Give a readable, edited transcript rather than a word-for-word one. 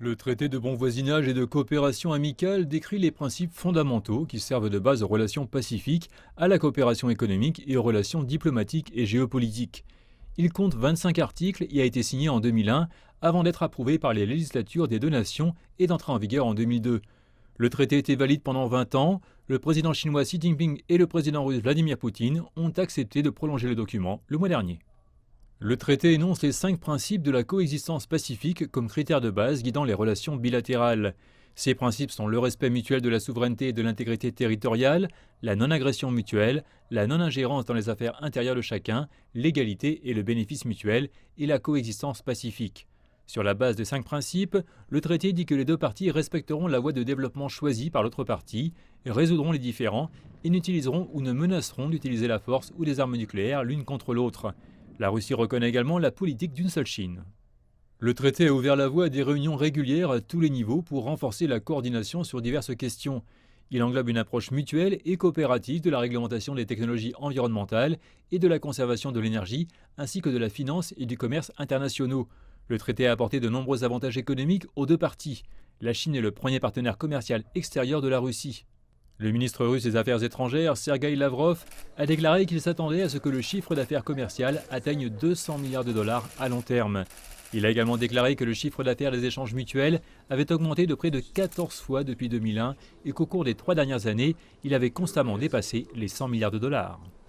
Le traité de bon voisinage et de coopération amicale décrit les principes fondamentaux qui servent de base aux relations pacifiques, à la coopération économique et aux relations diplomatiques et géopolitiques. Il compte 25 articles et a été signé en 2001 avant d'être approuvé par les législatures des deux nations et d'entrer en vigueur en 2002. Le traité était valide pendant 20 ans. Le président chinois Xi Jinping et le président russe Vladimir Poutine ont accepté de prolonger le document le mois dernier. Le traité énonce les 5 principes de la coexistence pacifique comme critères de base guidant les relations bilatérales. Ces principes sont le respect mutuel de la souveraineté et de l'intégrité territoriale, la non-agression mutuelle, la non-ingérence dans les affaires intérieures de chacun, l'égalité et le bénéfice mutuel, et la coexistence pacifique. Sur la base des 5 principes, le traité dit que les deux parties respecteront la voie de développement choisie par l'autre partie, résoudront les différends et n'utiliseront ou ne menaceront d'utiliser la force ou des armes nucléaires l'une contre l'autre. La Russie reconnaît également la politique d'une seule Chine. Le traité a ouvert la voie à des réunions régulières à tous les niveaux pour renforcer la coordination sur diverses questions. Il englobe une approche mutuelle et coopérative de la réglementation des technologies environnementales et de la conservation de l'énergie, ainsi que de la finance et du commerce internationaux. Le traité a apporté de nombreux avantages économiques aux deux parties. La Chine est le premier partenaire commercial extérieur de la Russie. Le ministre russe des Affaires étrangères, Sergueï Lavrov, a déclaré qu'il s'attendait à ce que le chiffre d'affaires commercial atteigne 200 milliards de dollars à long terme. Il a également déclaré que le chiffre d'affaires des échanges mutuels avait augmenté de près de 14 fois depuis 2001 et qu'au cours des 3 dernières années, il avait constamment dépassé les 100 milliards de dollars.